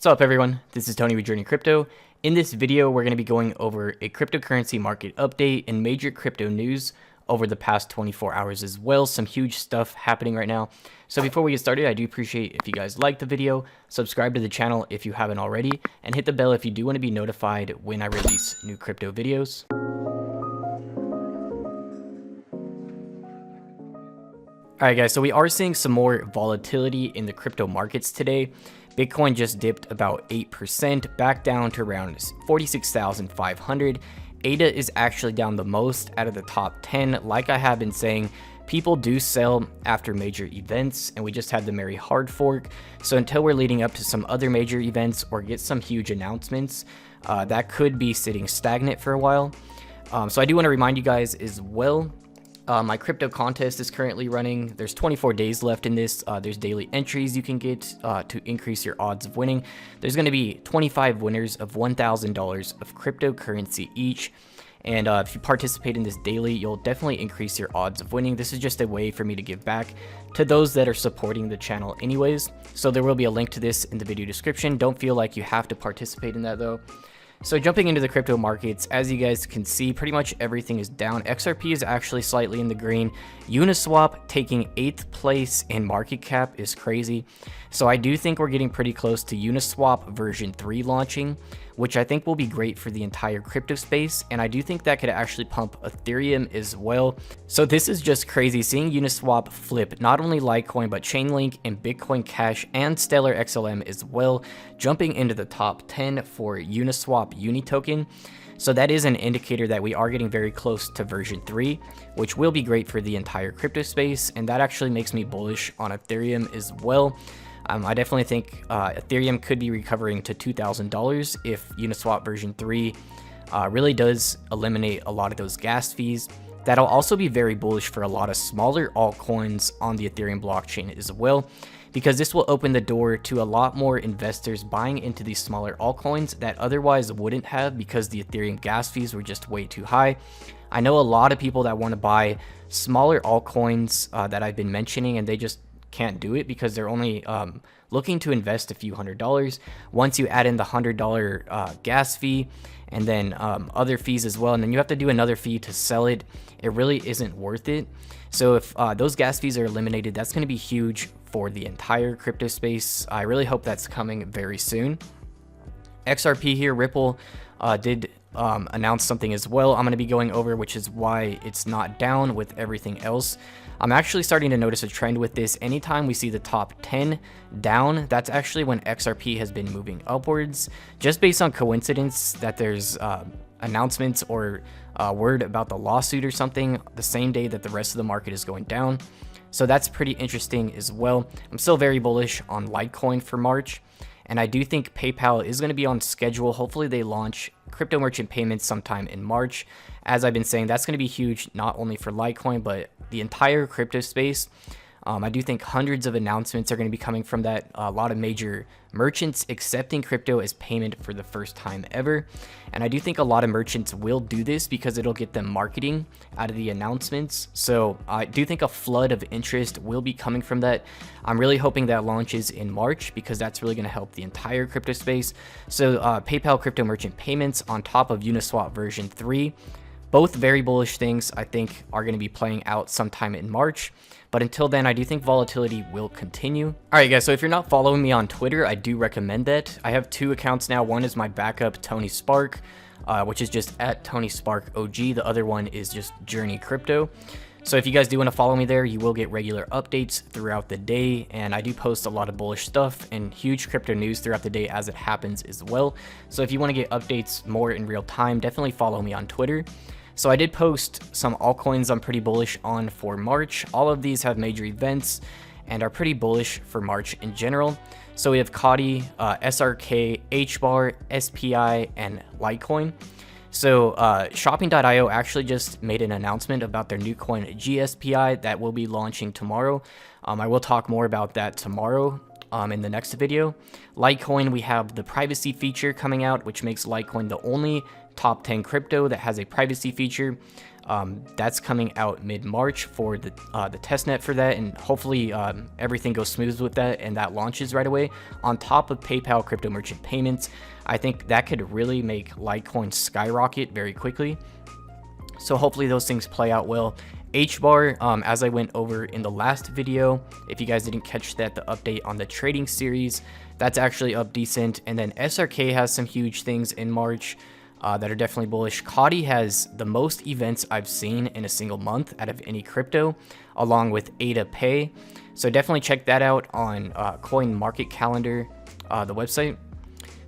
What's up everyone, this is Tony with JRNYcrypto. In this video, we're going to be going over a cryptocurrency market update and major crypto news over the past 24 hours as well. Some huge stuff happening right now. So before we get started, I do appreciate if you guys like the video, subscribe to the channel if you haven't already, and hit the bell if you do want to be notified when I release new crypto videos. Alright guys, so we are seeing some more volatility in the crypto markets today. Bitcoin just dipped about 8% back down to around 46,500. ADA is actually down the most out of the top 10. Like I have been saying, people do sell after major events, and we just had the Merry Hard Fork. So until we're leading up to some other major events or get some huge announcements, that could be sitting stagnant for a while. So I do want to remind you guys as well, my crypto contest is currently running. There's 24 days left in this. There's daily entries you can get to increase your odds of winning. There's going to be 25 winners of $1,000 of cryptocurrency each. And if you participate in this daily, you'll definitely increase your odds of winning. This is just a way for me to give back to those that are supporting the channel anyways. So there will be a link to this in the video description. Don't feel like you have to participate in that though. So jumping into the crypto markets, as you guys can see, pretty much everything is down. XRP is actually slightly in the green. Uniswap taking 8th place in market cap is crazy. So I do think we're getting pretty close to Uniswap version 3 launching, which I think will be great for the entire crypto space. And I do think that could actually pump Ethereum as well. So this is just crazy seeing Uniswap flip not only Litecoin, but Chainlink and Bitcoin Cash and Stellar XLM as well, jumping into the top 10 for Uniswap UNI Token. So that is an indicator that we are getting very close to version 3, which will be great for the entire crypto space. And that actually makes me bullish on Ethereum as well. I definitely think Ethereum could be recovering to $2,000 if Uniswap version 3 really does eliminate a lot of those gas fees. That'll also be very bullish for a lot of smaller altcoins on the Ethereum blockchain as well, because this will open the door to a lot more investors buying into these smaller altcoins that otherwise wouldn't have, because the Ethereum gas fees were just way too high. I know a lot of people that want to buy smaller altcoins that I've been mentioning, and they just can't do it because they're only looking to invest a few $100s. Once you add in the $100 gas fee and then other fees as well, and then you have to do another fee to sell it, it really isn't worth it. So if those gas fees are eliminated, that's going to be huge for the entire crypto space. I really hope that's coming very soon. XRP here, Ripple did announce something as well I'm going to be going over, which is why it's not down with everything else. I'm actually starting to notice a trend with this. Anytime we see the top 10 down, that's actually when XRP has been moving upwards, just based on coincidence that there's announcements or word about the lawsuit or something the same day that the rest of the market is going down. So that's pretty interesting as well. I'm still very bullish on Litecoin for March. And I do think PayPal is going to be on schedule. Hopefully they launch crypto merchant payments sometime in March. As I've been saying, that's going to be huge, not only for Litecoin, but the entire crypto space. I do think hundreds of announcements are going to be coming from that. A lot of major merchants accepting crypto as payment for the first time ever. And I do think a lot of merchants will do this because it'll get them marketing out of the announcements. So I do think a flood of interest will be coming from that. I'm really hoping that launches in March because that's really going to help the entire crypto space. So PayPal crypto merchant payments on top of Uniswap version 3. Both very bullish things I think are going to be playing out sometime in March. But until then, I do think volatility will continue. All right, guys, so if you're not following me on Twitter, I do recommend that. I have 2 accounts now. One is my backup, Tony Spark, which is just at Tony Spark OG. The other one is just JRNYcrypto. So if you guys do want to follow me there, you will get regular updates throughout the day. And I do post a lot of bullish stuff and huge crypto news throughout the day as it happens as well. So if you want to get updates more in real time, definitely follow me on Twitter. So I did post some altcoins I'm pretty bullish on for March. All of these have major events and are pretty bullish for March in general. So we have Kadi, SRK, HBAR, SPI, and Litecoin. So Shopping.io actually just made an announcement about their new coin GSPI that will be launching tomorrow. I will talk more about that tomorrow in the next video. Litecoin, we have the privacy feature coming out, which makes Litecoin the only top 10 crypto that has a privacy feature. That's coming out mid-March for the testnet for that, and hopefully everything goes smooth with that and that launches right away. On top of PayPal crypto merchant payments, I think that could really make Litecoin skyrocket very quickly. So hopefully those things play out well. HBAR, as I went over in the last video, if you guys didn't catch that, the update on the trading series, that's actually up decent. And then SRK has some huge things in March that are definitely bullish. CODI has the most events I've seen in a single month out of any crypto, along with ADA Pay. So definitely check that out on Coin Market Calendar, the website.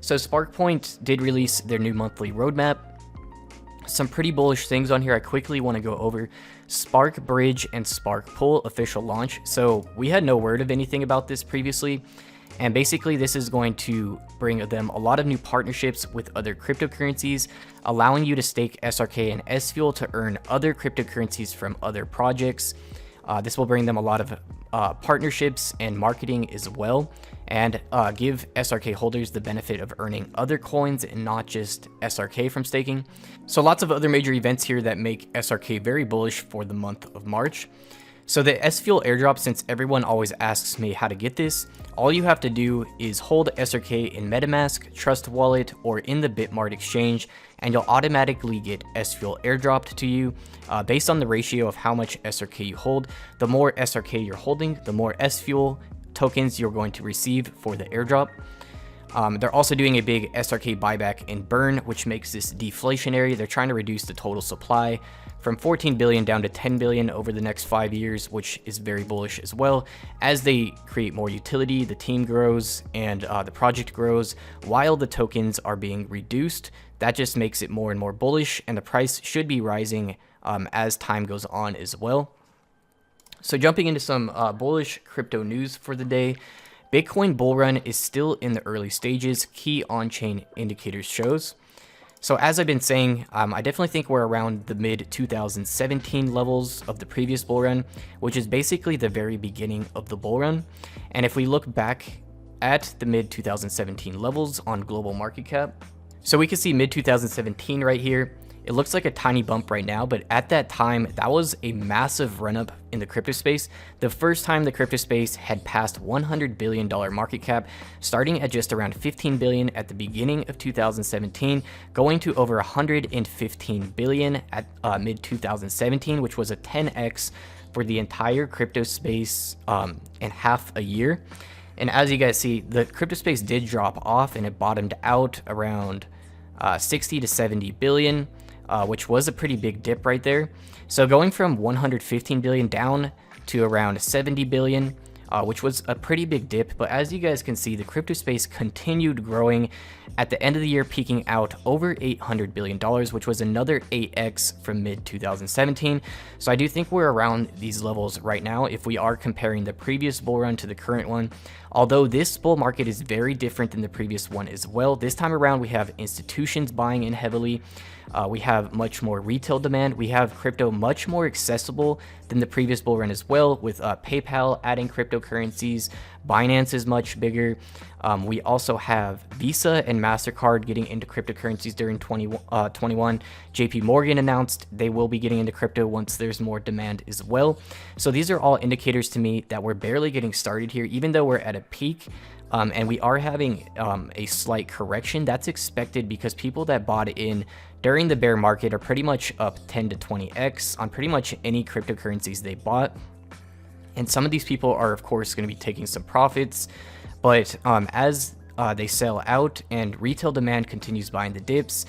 So SparkPoint did release their new monthly roadmap. Some pretty bullish things on here I quickly want to go over. Spark Bridge and Spark Pool official launch. So we had no word of anything about this previously. And basically this is going to bring them a lot of new partnerships with other cryptocurrencies, allowing you to stake SRK and SFUEL to earn other cryptocurrencies from other projects. This will bring them a lot of partnerships and marketing as well, and give SRK holders the benefit of earning other coins and not just SRK from staking. So lots of other major events here that make SRK very bullish for the month of March. So the SFUEL airdrop, since everyone always asks me how to get this, all you have to do is hold SRK in MetaMask, Trust Wallet, or in the Bitmart exchange, and you'll automatically get SFUEL airdropped to you based on the ratio of how much SRK you hold. The more SRK you're holding, the more SFUEL tokens you're going to receive for the airdrop. They're also doing a big SRK buyback and burn, which makes this deflationary. They're trying to reduce the total supply from 14 billion down to 10 billion over the next 5 years, which is very bullish as well. As they create more utility, the team grows and the project grows while the tokens are being reduced. That just makes it more and more bullish, and the price should be rising as time goes on as well. So jumping into some bullish crypto news for the day. Bitcoin bull run is still in the early stages, key on-chain indicators shows. So as I've been saying, I definitely think we're around the mid-2017 levels of the previous bull run, which is basically the very beginning of the bull run. And if we look back at the mid-2017 levels on global market cap, so we can see mid-2017 right here. It looks like a tiny bump right now, but at that time, that was a massive run-up in the crypto space. The first time the crypto space had passed $100 billion market cap, starting at just around 15 billion at the beginning of 2017, going to over 115 billion at mid-2017, which was a 10x for the entire crypto space in half a year. And as you guys see, the crypto space did drop off and it bottomed out around 60 to 70 billion. Which was a pretty big dip right there. So going from 115 billion down to around 70 billion, which was a pretty big dip. But as you guys can see, the crypto space continued growing at the end of the year, peaking out over $800 billion, which was another 8x from mid-2017. So I do think we're around these levels right now if we are comparing the previous bull run to the current one. Although this bull market is very different than the previous one as well. This time around, we have institutions buying in heavily. We have much more retail demand. We have crypto much more accessible than the previous bull run as well, with PayPal adding cryptocurrencies. Binance is much bigger. We also have Visa and MasterCard getting into cryptocurrencies during 2021. JP Morgan announced they will be getting into crypto once there's more demand as well. So these are all indicators to me that we're barely getting started here, even though we're at a peak. And we are having a slight correction. That's expected because people that bought in during the bear market are pretty much up 10 to 20x on pretty much any cryptocurrencies they bought. And some of these people are, of course, going to be taking some profits. But as they sell out and retail demand continues buying the dips,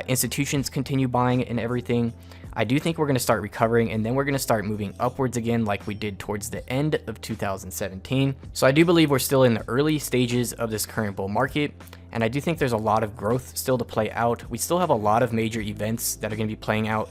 institutions continue buying and everything, I do think we're going to start recovering, and then we're going to start moving upwards again like we did towards the end of 2017. So I do believe we're still in the early stages of this current bull market, and I do think there's a lot of growth still to play out. We still have a lot of major events that are going to be playing out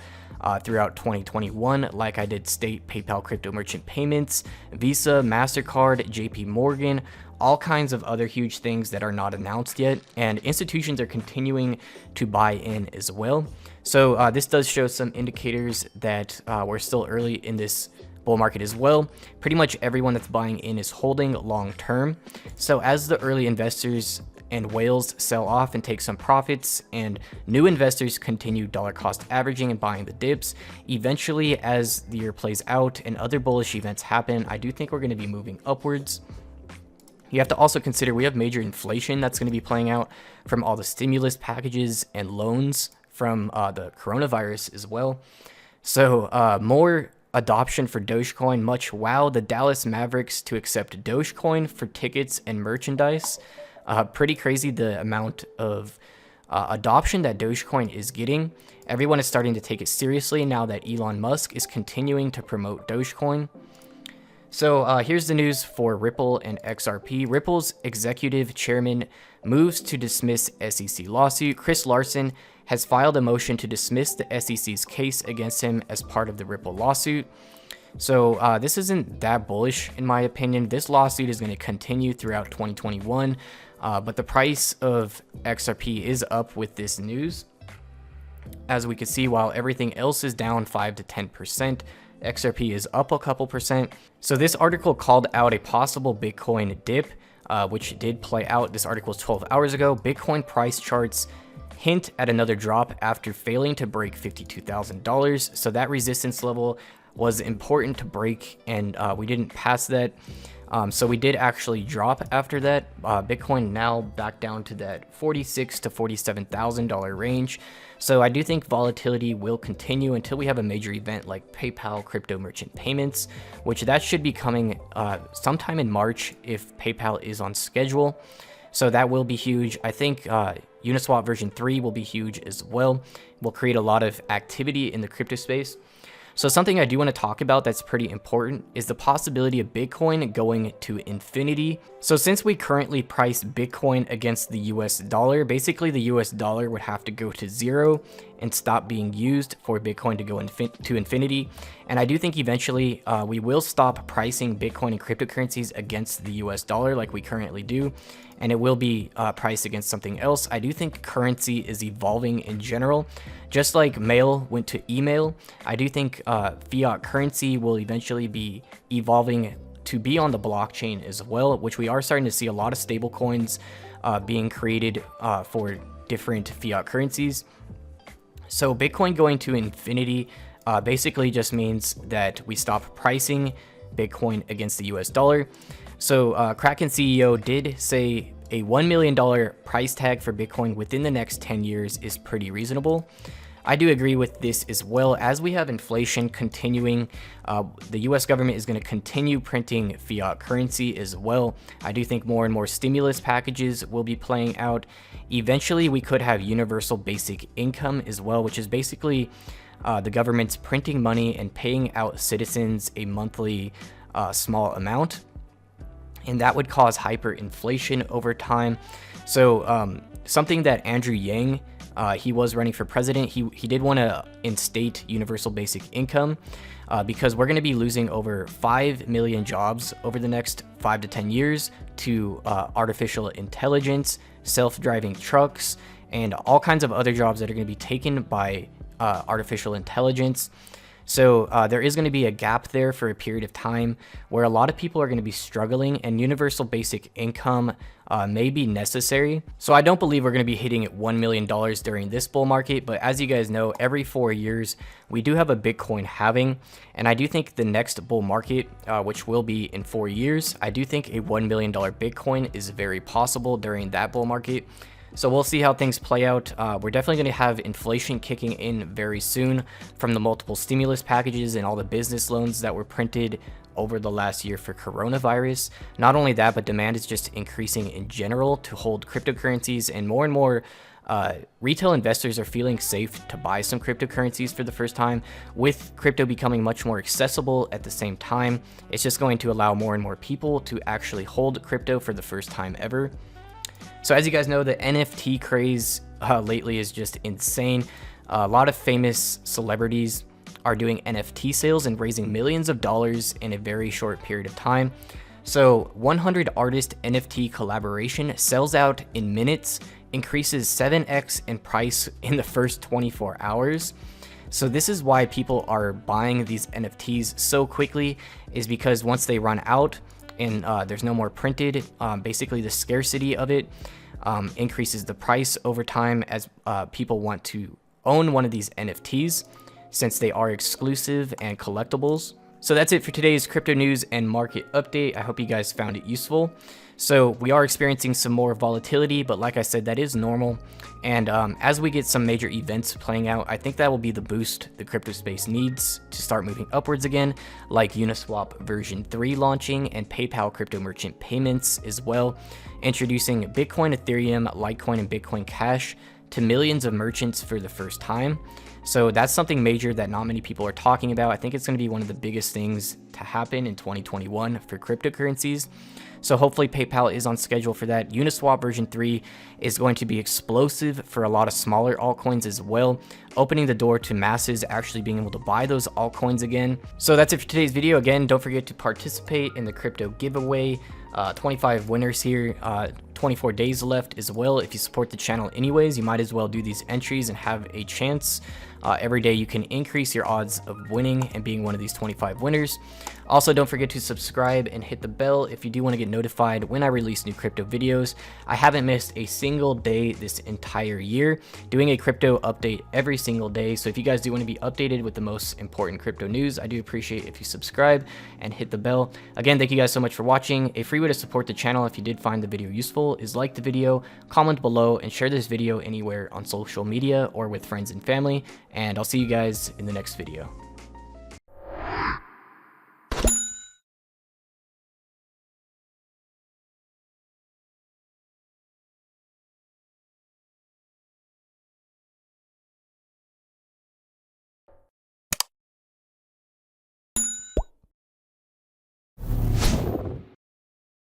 throughout 2021, like I did state PayPal crypto merchant payments, Visa, MasterCard, JP Morgan, all kinds of other huge things that are not announced yet, and institutions are continuing to buy in as well. So this does show some indicators that we're still early in this bull market as well. Pretty much everyone that's buying in is holding long term. So as the early investors and whales sell off and take some profits, and new investors continue dollar cost averaging and buying the dips. Eventually, as the year plays out and other bullish events happen, I do think we're going to be moving upwards. You have to also consider we have major inflation that's going to be playing out from all the stimulus packages and loans from the coronavirus as well. So more adoption for Dogecoin. Much wow, the Dallas Mavericks to accept Dogecoin for tickets and merchandise. Pretty crazy the amount of adoption that Dogecoin is getting. Everyone is starting to take it seriously now that Elon Musk is continuing to promote Dogecoin. So here's the news for Ripple and XRP. Ripple's executive chairman moves to dismiss SEC lawsuit. Chris Larson has filed a motion to dismiss the SEC's case against him as part of the Ripple lawsuit. So this isn't that bullish in my opinion. This lawsuit is going to continue throughout 2021, but the price of XRP is up with this news. As we can see, while everything else is down 5 to 10%, XRP is up a couple percent. So this article called out a possible Bitcoin dip, which did play out. This article was 12 hours ago. Bitcoin price charts hint at another drop after failing to break $52,000. So that resistance level was important to break, and we didn't pass that. So we did actually drop after that. Bitcoin now back down to that $46,000 to $47,000 range. So I do think volatility will continue until we have a major event like PayPal crypto merchant payments, which that should be coming sometime in March if PayPal is on schedule. So that will be huge. I think Uniswap version 3 will be huge as well. Will create a lot of activity in the crypto space. So something I do want to talk about that's pretty important is the possibility of Bitcoin going to infinity. So since we currently price Bitcoin against the US dollar, basically the US dollar would have to go to zero and stop being used for Bitcoin to go to infinity. And I do think eventually we will stop pricing Bitcoin and cryptocurrencies against the US dollar like we currently do, and it will be priced against something else. I do think currency is evolving in general. Just like mail went to email, I do think fiat currency will eventually be evolving to be on the blockchain as well, which we are starting to see a lot of stable coins being created for different fiat currencies. So Bitcoin going to infinity basically just means that we stop pricing Bitcoin against the US dollar. So Kraken CEO did say a $1 million price tag for Bitcoin within the next 10 years is pretty reasonable. I do agree with this as well. As we have inflation continuing, the US government is going to continue printing fiat currency as well. I do think more and more stimulus packages will be playing out. Eventually, we could have universal basic income as well, which is basically the government's printing money and paying out citizens a monthly small amount. And that would cause hyperinflation over time. So something that Andrew Yang, he was running for president, he did want to instate universal basic income because we're going to be losing over 5 million jobs over the next 5 to 10 years to artificial intelligence, self-driving trucks, and all kinds of other jobs that are going to be taken by artificial intelligence. So there is going to be a gap there for a period of time where a lot of people are going to be struggling, and universal basic income may be necessary. So I don't believe we're going to be hitting $1 million during this bull market, but as you guys know, every 4 years we do have a Bitcoin halving, and I do think the next bull market, which will be in 4 years, I do think a $1 million Bitcoin is very possible during that bull market. So we'll see how things play out. We're definitely going to have inflation kicking in very soon from the multiple stimulus packages and all the business loans that were printed over the last year for coronavirus. Not only that, but demand is just increasing in general to hold cryptocurrencies, and more retail investors are feeling safe to buy some cryptocurrencies for the first time. With crypto becoming much more accessible at the same time, it's just going to allow more and more people to actually hold crypto for the first time ever. So as you guys know, the NFT craze lately is just insane. A lot of famous celebrities are doing NFT sales and raising millions of dollars in a very short period of time. So 100 artist NFT collaboration sells out in minutes, increases 7x in price in the first 24 hours. So this is why people are buying these NFTs so quickly, is because once they run out and there's no more printed, basically the scarcity of it, increases the price over time as people want to own one of these NFTs since they are exclusive and collectibles. So that's it for today's crypto news and market update. I hope you guys found it useful. So we are experiencing some more volatility, but like I said, that is normal. And as we get some major events playing out, I think that will be the boost the crypto space needs to start moving upwards again, like Uniswap version 3 launching and PayPal crypto merchant payments as well, introducing Bitcoin, Ethereum, Litecoin, and Bitcoin Cash to millions of merchants for the first time. So that's something major that not many people are talking about. I think it's going to be one of the biggest things to happen in 2021 for cryptocurrencies. So hopefully PayPal is on schedule for that. Uniswap version 3 is going to be explosive for a lot of smaller altcoins as well, opening the door to masses actually being able to buy those altcoins again. So that's it for today's video. Again, don't forget to participate in the crypto giveaway. 25 winners here, 24 days left as well. If you support the channel anyways, you might as well do these entries and have a chance. Every day you can increase your odds of winning and being one of these 25 winners. Also, don't forget to subscribe and hit the bell if you do want to get notified when I release new crypto videos. I haven't missed a single day this entire year, doing a crypto update every single day. So if you guys do want to be updated with the most important crypto news, I do appreciate if you subscribe and hit the bell. Again, thank you guys so much for watching. A free way to support the channel if you did find the video useful is like the video, comment below, and share this video anywhere on social media or with friends and family. And I'll see you guys in the next video.